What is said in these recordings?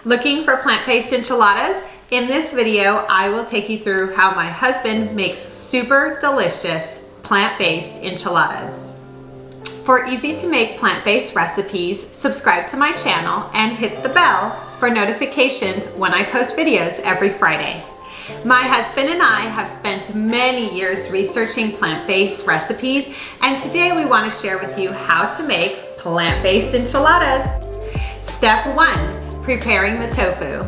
Looking for plant-based enchiladas? In this video, I will take you through how my husband makes super delicious plant-based enchiladas. For easy to make plant-based recipes, subscribe to my channel and hit the bell for notifications when I post videos every Friday. My husband and I have spent many years researching plant-based recipes, and today we want to share with you how to make plant-based enchiladas. Step 1. Preparing the tofu.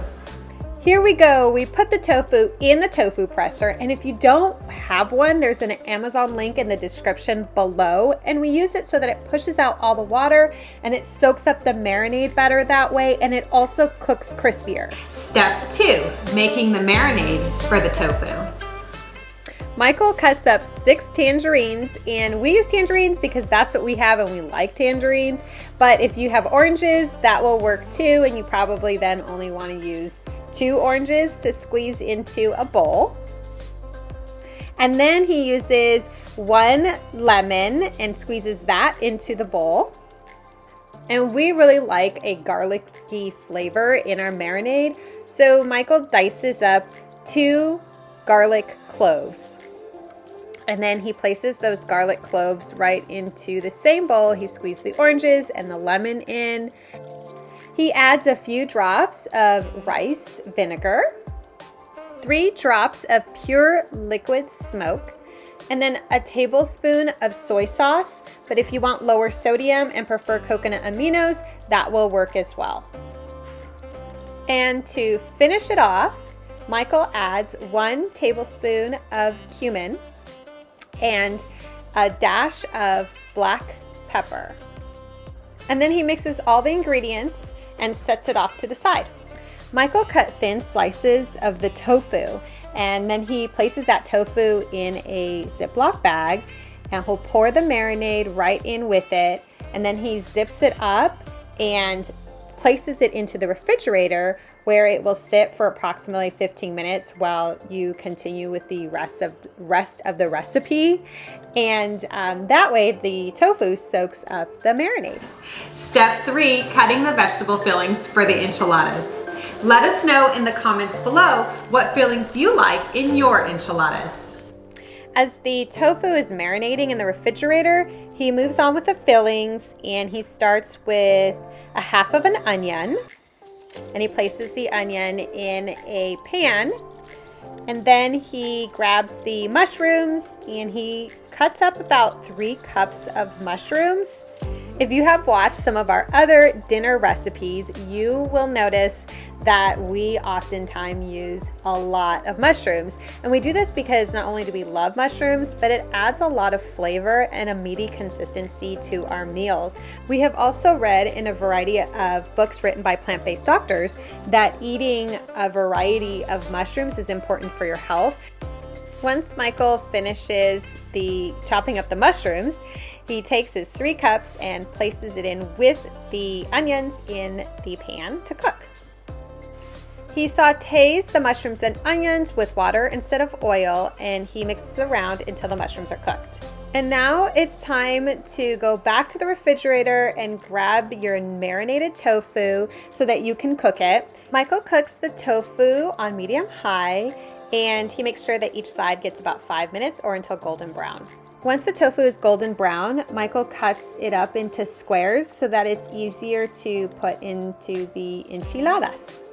Here we go. We put the tofu in the tofu presser, and if you don't have one, there's an Amazon link in the description below, and we use it so that it pushes out all the water and it soaks up the marinade better that way, and it also cooks crispier. Step 2. Making the marinade for the tofu. Michael cuts up 6 tangerines, and we use tangerines because that's what we have and we like tangerines. But if you have oranges, that will work too, and you probably then only want to use 2 oranges to squeeze into a bowl. And then he uses 1 lemon and squeezes that into the bowl. And we really like a garlicky flavor in our marinade, so Michael dices up 2 garlic cloves. And then he places those garlic cloves right into the same bowl. He squeezed the oranges and the lemon in. He adds a few drops of rice vinegar, 3 drops of pure liquid smoke, and then a tablespoon of soy sauce. But if you want lower sodium and prefer coconut aminos, that will work as well. And to finish it off, Michael adds 1 tablespoon of cumin and a dash of black pepper. And then he mixes all the ingredients and sets it off to the side. Michael cut thin slices of the tofu, and then he places that tofu in a Ziploc bag, and he'll pour the marinade right in with it, and then he zips it up and places it into the refrigerator, where it will sit for approximately 15 minutes while you continue with the rest of the recipe. And that way the tofu soaks up the marinade. Step 3. Cutting the vegetable fillings for the enchiladas. Let us know in the comments below what fillings you like in your enchiladas. As the tofu is marinating in the refrigerator, he moves on with the fillings, and he starts with a half of an onion, and he places the onion in a pan, and then he grabs the mushrooms and he cuts up about 3 cups of mushrooms. If you have watched some of our other dinner recipes, you will notice that we oftentimes use a lot of mushrooms. And we do this because not only do we love mushrooms, but it adds a lot of flavor and a meaty consistency to our meals. We have also read in a variety of books written by plant-based doctors that eating a variety of mushrooms is important for your health. Once Michael finishes chopping up the mushrooms, he takes his 3 cups and places it in with the onions in the pan to cook. He sautés the mushrooms and onions with water instead of oil, and he mixes around until the mushrooms are cooked. And now it's time to go back to the refrigerator and grab your marinated tofu so that you can cook it. Michael cooks the tofu on medium-high, and he makes sure that each side gets about 5 minutes or until golden brown. Once the tofu is golden brown, Michael cuts it up into squares so that it's easier to put into the enchiladas.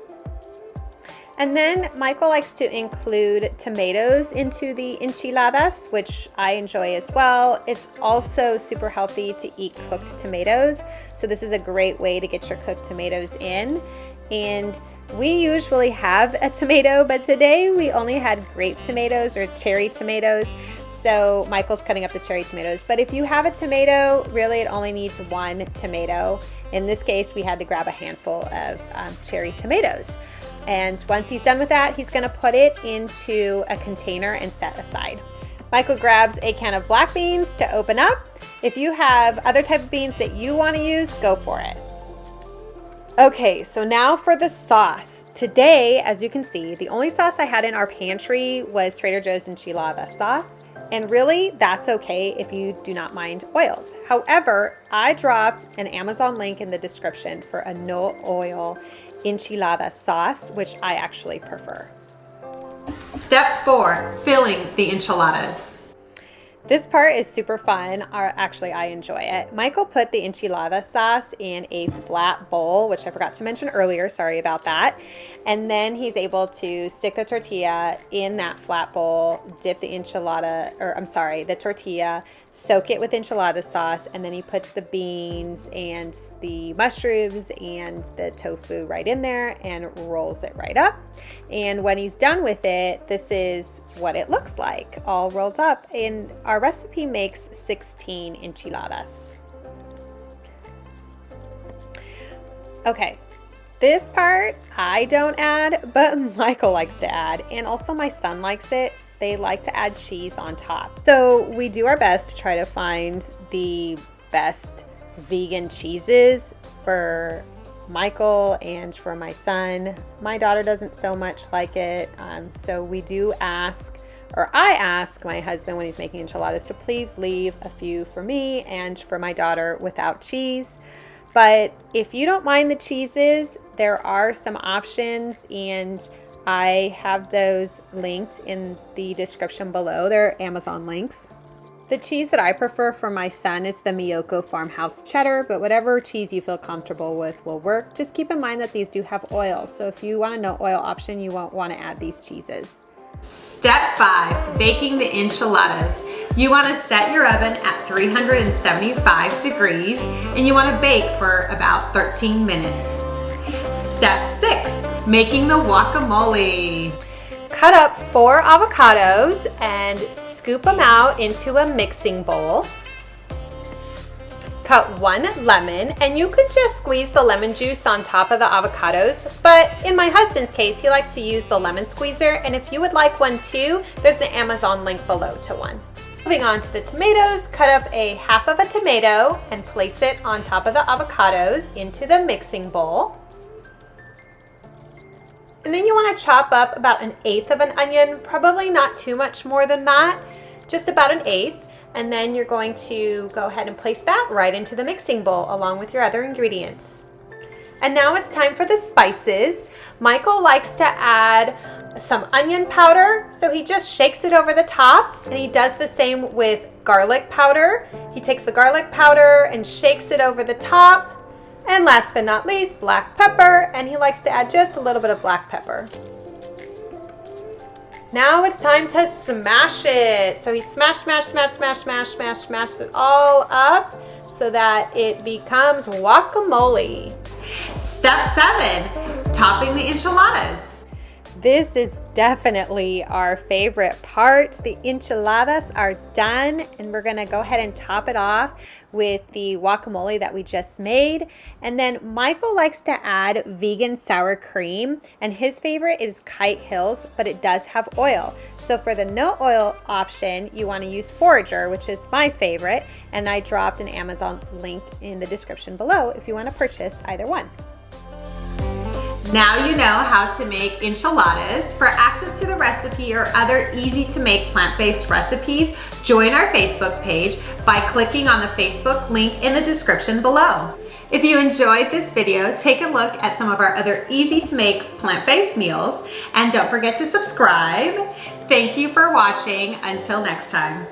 And then Michael likes to include tomatoes into the enchiladas, which I enjoy as well. It's also super healthy to eat cooked tomatoes, so this is a great way to get your cooked tomatoes in. And we usually have a tomato, but today we only had grape tomatoes or cherry tomatoes, so Michael's cutting up the cherry tomatoes. But if you have a tomato, really it only needs 1 tomato. In this case, we had to grab a handful of cherry tomatoes. And once he's done with that, he's gonna put it into a container and set aside. Michael grabs a can of black beans to open up. If you have other type of beans that you wanna use, go for it. Okay, so now for the sauce. Today, as you can see, the only sauce I had in our pantry was Trader Joe's enchilada sauce. And really, that's okay if you do not mind oils. However, I dropped an Amazon link in the description for a no oil enchilada sauce, which I actually prefer. Step 4, filling the enchiladas. This part is super fun, or actually I enjoy it. Michael put the enchilada sauce in a flat bowl, which I forgot to mention earlier, sorry about that. And then he's able to stick the tortilla in that flat bowl, dip the the tortilla, soak it with enchilada sauce, and then he puts the beans and the mushrooms and the tofu right in there and rolls it right up. And when he's done with it, this is what it looks like, all rolled up. And our recipe makes 16 enchiladas. Okay, this part I don't add, but Michael likes to add, and also my son likes it. They like to add cheese on top. So we do our best to try to find the best vegan cheeses for Michael and for my son. My daughter doesn't so much like it, so we do ask, or I ask my husband when he's making enchiladas to please leave a few for me and for my daughter without cheese. But if you don't mind the cheeses, there are some options, and I have those linked in the description below. They're Amazon links. The cheese that I prefer for my son is the Miyoko Farmhouse Cheddar, but whatever cheese you feel comfortable with will work. Just keep in mind that these do have oil, so if you want a no oil option, you won't want to add these cheeses. Step 5, baking the enchiladas. You want to set your oven at 375 degrees and you want to bake for about 13 minutes. Step 6, making the guacamole. Cut up 4 avocados and scoop them out into a mixing bowl. Cut 1 lemon, and you could just squeeze the lemon juice on top of the avocados, but in my husband's case, he likes to use the lemon squeezer, and if you would like one too, there's an Amazon link below to one. Moving on to the tomatoes, cut up a half of a tomato and place it on top of the avocados into the mixing bowl. And then you want to chop up about 1/8 of an onion, probably not too much more than that, just about 1/8. And then you're going to go ahead and place that right into the mixing bowl along with your other ingredients. And now it's time for the spices. Michael likes to add some onion powder, so he just shakes it over the top, and he does the same with garlic powder. He takes the garlic powder and shakes it over the top. And last but not least, black pepper, and he likes to add just a little bit of black pepper. Now it's time to smash it. So he smashes it all up so that it becomes guacamole. Step 7, topping the enchiladas. This is definitely our favorite part. The enchiladas are done, and we're gonna go ahead and top it off with the guacamole that we just made. And then Michael likes to add vegan sour cream, and his favorite is Kite Hills, but it does have oil. So for the no oil option, you wanna use Forager, which is my favorite, and I dropped an Amazon link in the description below if you wanna purchase either one. Now you know how to make enchiladas. For access to the recipe or other easy to make plant-based recipes, join our Facebook page by clicking on the Facebook link in the description below. If you enjoyed this video, take a look at some of our other easy to make plant-based meals, and don't forget to subscribe. Thank you for watching. Until next time.